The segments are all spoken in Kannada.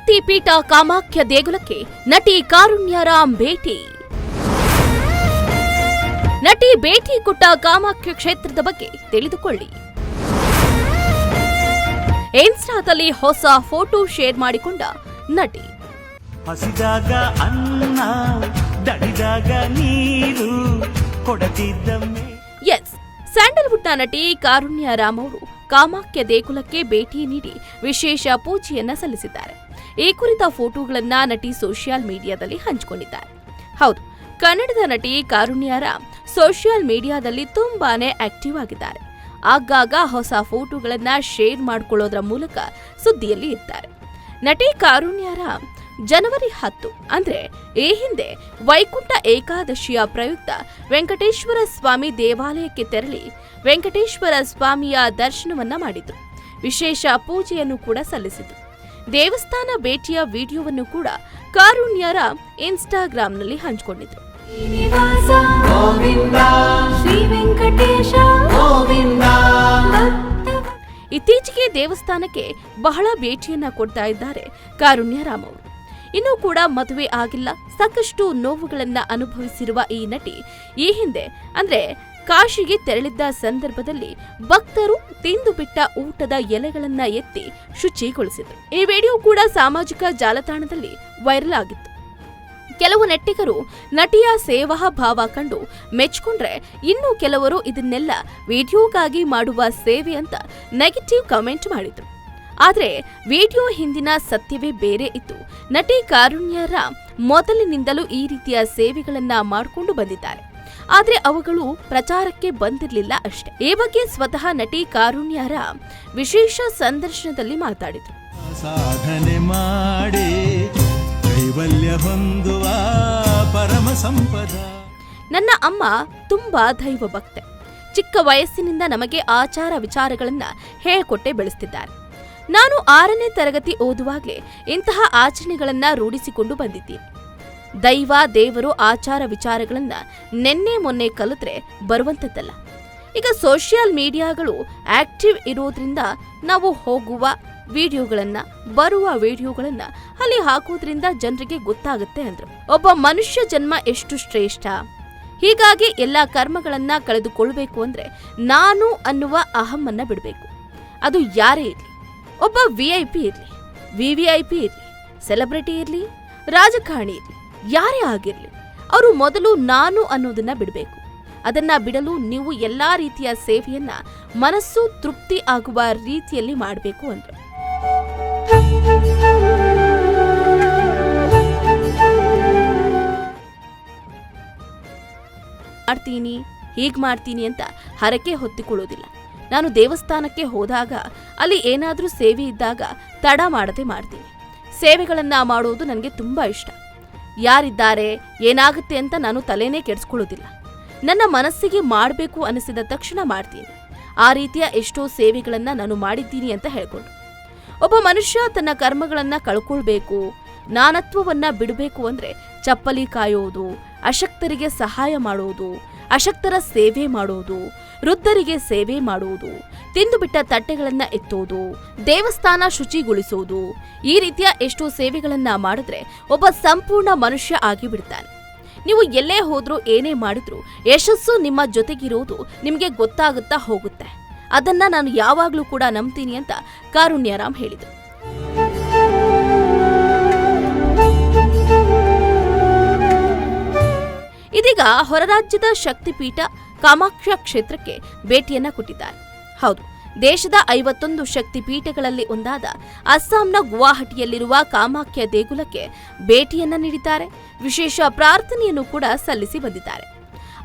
ಶಕ್ತಿಪೀಠ ಕಾಮಾಖ್ಯ ದೇಗುಲಕ್ಕೆ ನಟಿ ಕಾರುಣ್ಯರಾಮ್ ಭೇಟಿ. ನಟಿ ಭೇಟಿ ಕೊಟ್ಟ ಕಾಮಾಖ್ಯ ಕ್ಷೇತ್ರದ ಬಗ್ಗೆ ತಿಳಿದುಕೊಳ್ಳಿ. ಇನ್ಸ್ಟಾದಲ್ಲಿ ಹೊಸ ಫೋಟೋ ಶೇರ್ ಮಾಡಿಕೊಂಡ ನಟಿ. ಹಸಿದಾಗ ಅನ್ನ, ದಣಿದಾಗ ನೀರು ಕೊಡತಿದ್ದಮ್ಮೆ. ಎಸ್, ಸ್ಯಾಂಡಲ್ವುಡ್ನ ನಟಿ ಕಾರುಣ್ಯರಾಮ್ ಅವರು ಕಾಮಾಖ್ಯ ದೇಗುಲಕ್ಕೆ ಭೇಟಿ ನೀಡಿ ವಿಶೇಷ ಪೂಜೆಯನ್ನ ಸಲ್ಲಿಸಿದ್ದಾರೆ. ಈ ಕುರಿತ ಫೋಟೋಗಳನ್ನ ನಟಿ ಸೋಷಿಯಲ್ ಮೀಡಿಯಾದಲ್ಲಿ ಹಂಚಿಕೊಂಡಿದ್ದಾರೆ. ಹೌದು, ಕನ್ನಡದ ನಟಿ ಕಾರುಣ್ಯರಾಮ್ ಸೋಷಿಯಲ್ ಮೀಡಿಯಾದಲ್ಲಿ ತುಂಬಾನೇ ಆಕ್ಟಿವ್ ಆಗಿದ್ದಾರೆ. ಆಗಾಗ ಹೊಸ ಫೋಟೋಗಳನ್ನ ಶೇರ್ ಮಾಡಿಕೊಳ್ಳೋದ್ರ ಮೂಲಕ ಸುದ್ದಿಯಲ್ಲಿ ಇದ್ದಾರೆ. ನಟಿ ಕಾರುಣ್ಯರಾಮ್ ಜನವರಿ 10 ಅಂದ್ರೆ ಈ ಹಿಂದೆ ವೈಕುಂಠ ಏಕಾದಶಿಯ ಪ್ರಯುಕ್ತ ವೆಂಕಟೇಶ್ವರ ಸ್ವಾಮಿ ದೇವಾಲಯಕ್ಕೆ ತೆರಳಿ ವೆಂಕಟೇಶ್ವರ ಸ್ವಾಮಿಯ ದರ್ಶನವನ್ನ ಮಾಡಿದ್ರು. ವಿಶೇಷ ಪೂಜೆಯನ್ನು ಕೂಡ ಸಲ್ಲಿಸಿದ್ರು. ದೇವಸ್ಥಾನ ಭೇಟಿಯ ವಿಡಿಯೋವನ್ನು ಕೂಡ ಕಾರುಣ್ಯರಾಮ್ ಇನ್ಸ್ಟಾಗ್ರಾಂನಲ್ಲಿ ಹಂಚಿಕೊಂಡಿದ್ರು. ಇತ್ತೀಚೆಗೆ ದೇವಸ್ಥಾನಕ್ಕೆ ಬಹಳ ಭೇಟಿಯನ್ನ ಕೊಡ್ತಾ ಇದ್ದಾರೆ ಕಾರುಣ್ಯರಾಮ್ ಅವರು. ಇನ್ನೂ ಕೂಡ ಮದುವೆ ಆಗಿಲ್ಲ, ಸಾಕಷ್ಟು ನೋವುಗಳನ್ನ ಅನುಭವಿಸಿರುವ ಈ ನಟಿ ಈ ಹಿಂದೆ ಅಂದ್ರೆ ಕಾಶಿಗೆ ತೆರಳಿದ್ದ ಸಂದರ್ಭದಲ್ಲಿ ಭಕ್ತರು ತಿಂದು ಬಿಟ್ಟ ಊಟದ ಎಲೆಗಳನ್ನ ಎತ್ತಿ ಶುಚಿಗೊಳಿಸಿದ್ರು. ಈ ವಿಡಿಯೋ ಕೂಡ ಸಾಮಾಜಿಕ ಜಾಲತಾಣದಲ್ಲಿ ವೈರಲ್ ಆಗಿತ್ತು. ಕೆಲವು ನೆಟ್ಟಿಗರು ನಟಿಯ ಸೇವಾ ಭಾವ ಕಂಡು ಮೆಚ್ಚಿಕೊಂಡ್ರೆ, ಇನ್ನು ಕೆಲವರು ಇದನ್ನೆಲ್ಲ ವಿಡಿಯೋಗಾಗಿ ಮಾಡುವ ಸೇವೆ ಅಂತ ನೆಗೆಟಿವ್ ಕಮೆಂಟ್ ಮಾಡಿದ್ರು. ಆದ್ರೆ ವಿಡಿಯೋ ಹಿಂದಿನ ಸತ್ಯವೇ ಬೇರೆ ಇತ್ತು. ನಟಿ ಕಾರುಣ್ಯರಾಮ್ ಮೊದಲಿನಿಂದಲೂ ಈ ರೀತಿಯ ಸೇವೆಗಳನ್ನ ಮಾಡಿಕೊಂಡು ಬಂದಿದ್ದಾರೆ. ಆದ್ರೆ ಅವುಗಳು ಪ್ರಚಾರಕ್ಕೆ ಬಂದಿರಲಿಲ್ಲ ಅಷ್ಟೇ. ಈ ಬಗ್ಗೆ ಸ್ವತಃ ನಟಿ ಕಾರುಣ್ಯರಾಮ್ ವಿಶೇಷ ಸಂದರ್ಶನದಲ್ಲಿ ಮಾತಾಡಿದ್ರು. ಸಾಧನೆ ಮಾಡಿ ಕೈವಲ್ಯ ಹೊಂದುವ ಪರಮ ಸಂಪದ. ನನ್ನ ಅಮ್ಮ ತುಂಬಾ ದೈವ ಭಕ್ತೆ. ಚಿಕ್ಕ ವಯಸ್ಸಿನಿಂದ ನಮಗೆ ಆಚಾರ ವಿಚಾರಗಳನ್ನ ಹೇಳ್ಕೊಟ್ಟೆ ಬೆಳೆಸ್ತಿದ್ದಾರೆ. ನಾನು 6ನೇ ತರಗತಿ ಓದುವಾಗಲೇ ಇಂತಹ ಆಚರಣೆಗಳನ್ನ ರೂಢಿಸಿಕೊಂಡು ಬಂದಿದ್ದೀನಿ. ದೈವ ದೇವರು ಆಚಾರ ವಿಚಾರಗಳನ್ನ ನೆನ್ನೆ ಮೊನ್ನೆ ಕಲಿತ್ರೆ ಬರುವಂಥದ್ದಲ್ಲ. ಈಗ ಸೋಷಿಯಲ್ ಮೀಡಿಯಾಗಳು ಆಕ್ಟಿವ್ ಇರೋದ್ರಿಂದ ನಾವು ಹೋಗುವ ವಿಡಿಯೋಗಳನ್ನ ಬರುವ ವಿಡಿಯೋಗಳನ್ನ ಅಲ್ಲಿ ಹಾಕೋದ್ರಿಂದ ಜನರಿಗೆ ಗೊತ್ತಾಗುತ್ತೆ ಅಂದ್ರು. ಒಬ್ಬ ಮನುಷ್ಯ ಜನ್ಮ ಎಷ್ಟು ಶ್ರೇಷ್ಠ, ಹೀಗಾಗಿ ಎಲ್ಲಾ ಕರ್ಮಗಳನ್ನ ಕಳೆದುಕೊಳ್ಬೇಕು ಅಂದ್ರೆ ನಾನು ಅನ್ನುವ ಅಹಮ್ಮನ್ನ ಬಿಡಬೇಕು. ಅದು ಯಾರೇ ಇರ್ಲಿ, ಒಬ್ಬ VIP ಇರ್ಲಿ, VVIP ಇರ್ಲಿ, ಸೆಲೆಬ್ರಿಟಿ ಇರ್ಲಿ, ರಾಜಕಾರಣಿ ಇರ್ಲಿ, ಯಾರೇ ಆಗಿರ್ಲಿ, ಅವರು ಮೊದಲು ನಾನು ಅನ್ನೋದನ್ನ ಬಿಡಬೇಕು. ಅದನ್ನ ಬಿಡಲು ನೀವು ಎಲ್ಲಾ ರೀತಿಯ ಸೇವೆಯನ್ನ ಮನಸ್ಸು ತೃಪ್ತಿ ಆಗುವ ರೀತಿಯಲ್ಲಿ ಮಾಡಬೇಕು ಅಂದ್ರು. ಹೀಗ್ ಮಾಡ್ತೀನಿ ಅಂತ ಹರಕೆ ಹೊತ್ತಿಕೊಳ್ಳೋದಿಲ್ಲ. ನಾನು ದೇವಸ್ಥಾನಕ್ಕೆ ಹೋದಾಗ ಅಲ್ಲಿ ಏನಾದ್ರೂ ಸೇವೆ ಇದ್ದಾಗ ತಡ ಮಾಡದೆ ಮಾಡ್ತೀನಿ. ಸೇವೆಗಳನ್ನ ಮಾಡೋದು ನನಗೆ ತುಂಬಾ ಇಷ್ಟ. ಯಾರಿದ್ದಾರೆ ಏನಾಗುತ್ತೆ ಅಂತ ನಾನು ತಲೆನೇ ಕೆಡಿಸ್ಕೊಳ್ಳೋದಿಲ್ಲ. ನನ್ನ ಮನಸ್ಸಿಗೆ ಮಾಡಬೇಕು ಅನಿಸಿದ ತಕ್ಷಣ ಮಾಡ್ತೀನಿ. ಆ ರೀತಿಯ ಎಷ್ಟೋ ಸೇವೆಗಳನ್ನ ನಾನು ಮಾಡಿದ್ದೀನಿ ಅಂತ ಹೇಳ್ಕೊಂಡು. ಒಬ್ಬ ಮನುಷ್ಯ ತನ್ನ ಕರ್ಮಗಳನ್ನ ಕಳ್ಕೊಳ್ಬೇಕು, ನಾನತ್ವವನ್ನ ಬಿಡಬೇಕು ಅಂದ್ರೆ ಚಪ್ಪಲಿ ಕಾಯೋದು, ಅಶಕ್ತರಿಗೆ ಸಹಾಯ ಮಾಡೋದು, ಅಶಕ್ತರ ಸೇವೆ ಮಾಡೋದು, ವೃದ್ಧರಿಗೆ ಸೇವೆ ಮಾಡುವುದು, ತಿಂದು ಬಿಟ್ಟ ತಟ್ಟೆಗಳನ್ನ ಎತ್ತೋದು, ದೇವಸ್ಥಾನ ಶುಚಿಗೊಳಿಸೋದು, ಈ ರೀತಿಯ ಎಷ್ಟೋ ಸೇವೆಗಳನ್ನ ಮಾಡಿದ್ರೆ ಒಬ್ಬ ಸಂಪೂರ್ಣ ಮನುಷ್ಯ ಆಗಿಬಿಡ್ತಾನೆ. ನೀವು ಎಲ್ಲೇ ಹೋದ್ರೂ ಏನೇ ಮಾಡಿದ್ರೂ ಯಶಸ್ಸು ನಿಮ್ಮ ಜೊತೆಗಿರೋದು ನಿಮಗೆ ಗೊತ್ತಾಗುತ್ತಾ ಹೋಗುತ್ತೆ. ಅದನ್ನ ನಾನು ಯಾವಾಗ್ಲೂ ಕೂಡ ನಂಬ್ತೀನಿ ಅಂತ ಕಾರುಣ್ಯರಾಮ್ ಹೇಳಿದರು. ಇದೀಗ ಹೊರರಾಜ್ಯದ ಶಕ್ತಿಪೀಠ ಕಾಮಾಖ್ಯ ಕ್ಷೇತ್ರಕ್ಕೆ ಭೇಟಿಯನ್ನ ಕೊಟ್ಟಿದ್ದಾರೆ. ಹೌದು, ದೇಶದ 51 ಶಕ್ತಿಪೀಠಗಳಲ್ಲಿ ಒಂದಾದ ಅಸ್ಸಾಂನ ಗುವಾಹಟಿಯಲ್ಲಿರುವ ಕಾಮಾಖ್ಯ ದೇಗುಲಕ್ಕೆ ಭೇಟಿಯನ್ನ ನೀಡಿದ್ದಾರೆ. ವಿಶೇಷ ಪ್ರಾರ್ಥನೆಯನ್ನು ಕೂಡ ಸಲ್ಲಿಸಿ ಬಂದಿದ್ದಾರೆ.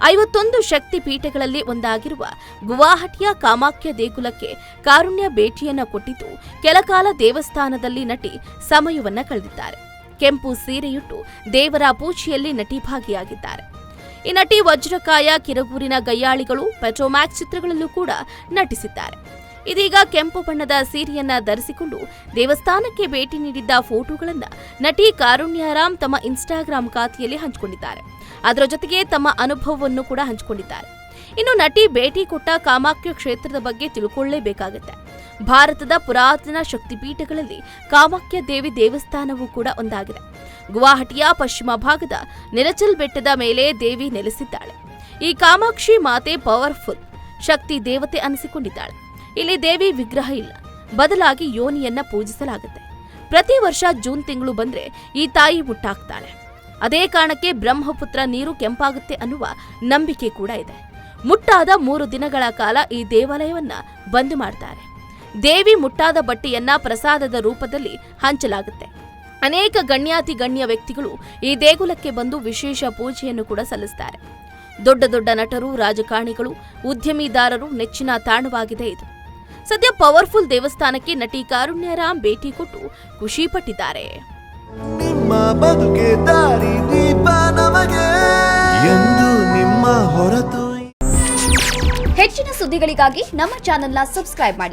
51 ಶಕ್ತಿಪೀಠಗಳಲ್ಲಿ ಒಂದಾಗಿರುವ ಗುವಾಹಟಿಯ ಕಾಮಾಖ್ಯ ದೇಗುಲಕ್ಕೆ ಕಾರುಣ್ಯ ಭೇಟಿಯನ್ನ ಕೊಟ್ಟಿದ್ದು, ಕೆಲಕಾಲ ದೇವಸ್ಥಾನದಲ್ಲಿ ನಟಿ ಸಮಯವನ್ನ ಕಳೆದಿದ್ದಾರೆ. ಕೆಂಪು ಸೀರೆಯುಟ್ಟು ದೇವರ ಪೂಜೆಯಲ್ಲಿ ನಟಿ ಭಾಗಿಯಾಗಿದ್ದಾರೆ. ಈ ನಟಿ ವಜ್ರಕಾಯ, ಕಿರಗೂರಿನ ಗಯ್ಯಾಳಿಗಳು, ಪೆಟ್ರೋಮ್ಯಾಕ್ಸ್ ಚಿತ್ರಗಳಲ್ಲೂ ಕೂಡ ನಟಿಸಿದ್ದಾರೆ. ಇದೀಗ ಕೆಂಪು ಬಣ್ಣದ ಸೀರೆಯನ್ನ ಧರಿಸಿಕೊಂಡು ದೇವಸ್ಥಾನಕ್ಕೆ ಭೇಟಿ ನೀಡಿದ್ದ ಫೋಟೋಗಳನ್ನ ನಟಿ ಕಾರುಣ್ಯರಾಮ್ ತಮ್ಮ ಇನ್ಸ್ಟಾಗ್ರಾಂ ಖಾತೆಯಲ್ಲಿ ಹಂಚಿಕೊಂಡಿದ್ದಾರೆ. ಅದರ ಜೊತೆಗೆ ತಮ್ಮ ಅನುಭವವನ್ನು ಕೂಡ ಹಂಚಿಕೊಂಡಿದ್ದಾರೆ. ಇನ್ನು ನಟಿ ಭೇಟಿ ಕೊಟ್ಟ ಕಾಮಾಖ್ಯ ಕ್ಷೇತ್ರದ ಬಗ್ಗೆ ತಿಳ್ಕೊಳ್ಳೇಬೇಕಾಗುತ್ತೆ. ಭಾರತದ ಪುರಾತನ ಶಕ್ತಿಪೀಠಗಳಲ್ಲಿ ಕಾಮಾಖ್ಯ ದೇವಿ ದೇವಸ್ಥಾನವೂ ಕೂಡ ಒಂದಾಗಿದೆ. ಗುವಾಹಟಿಯ ಪಶ್ಚಿಮ ಭಾಗದ ನಿಲಚಲ್ ಬೆಟ್ಟದ ಮೇಲೆ ದೇವಿ ನೆಲೆಸಿದ್ದಾಳೆ. ಈ ಕಾಮಾಕ್ಷಿ ಮಾತೆ ಪವರ್ಫುಲ್ ಶಕ್ತಿ ದೇವತೆ ಅನಿಸಿಕೊಂಡಿದ್ದಾಳೆ. ಇಲ್ಲಿ ದೇವಿ ವಿಗ್ರಹ ಇಲ್ಲ, ಬದಲಾಗಿ ಯೋನಿಯನ್ನ ಪೂಜಿಸಲಾಗುತ್ತೆ. ಪ್ರತಿ ವರ್ಷ ಜೂನ್ ತಿಂಗಳು ಬಂದ್ರೆ ಈ ತಾಯಿ ಹುಟ್ಟಾಕ್ತಾಳೆ. ಅದೇ ಕಾರಣಕ್ಕೆ ಬ್ರಹ್ಮಪುತ್ರ ನೀರು ಕೆಂಪಾಗುತ್ತೆ ಅನ್ನುವ ನಂಬಿಕೆ ಕೂಡ ಇದೆ. ಮುಟ್ಟಾದ 3 ದಿನಗಳ ಕಾಲ ಈ ದೇವಾಲಯವನ್ನ ಬಂದ್ ಮಾಡ್ತಾರೆ. ದೇವಿ ಮುಟ್ಟಾದ ಬಟ್ಟೆಯನ್ನ ಪ್ರಸಾದದ ರೂಪದಲ್ಲಿ ಹಂಚಲಾಗುತ್ತೆ. ಅನೇಕ ಗಣ್ಯಾತಿ ಗಣ್ಯ ವ್ಯಕ್ತಿಗಳು ಈ ದೇಗುಲಕ್ಕೆ ಬಂದು ವಿಶೇಷ ಪೂಜೆಯನ್ನು ಕೂಡ ಸಲ್ಲಿಸುತ್ತಾರೆ. ದೊಡ್ಡ ದೊಡ್ಡ ನಟರು, ರಾಜಕಾರಣಿಗಳು, ಉದ್ಯಮಿದಾರರು ನೆಚ್ಚಿನ ತಾಣವಾಗಿದೆ ಇದು. ಸದ್ಯ ಪವರ್ಫುಲ್ ದೇವಸ್ಥಾನಕ್ಕೆ ನಟಿ ಕಾರುಣ್ಯರಾಮ್ ಭೇಟಿ ಕೊಟ್ಟು ಖುಷಿ ಪಟ್ಟಿದ್ದಾರೆ. ನಿಮ್ಮ ಬದುಕೆ ದಾರಿ ದೀಪ ನಮಗೆ ಎಂದು ನಿಮ್ಮ ಹೊರತು. ಹೆಚ್ಚಿನ ಸುದ್ದಿಗಳಿಗಾಗಿ ನಮ್ಮ ಚಾನೆಲ್ನ ಸಬ್ಸ್ಕ್ರೈಬ್ ಮಾಡಿ.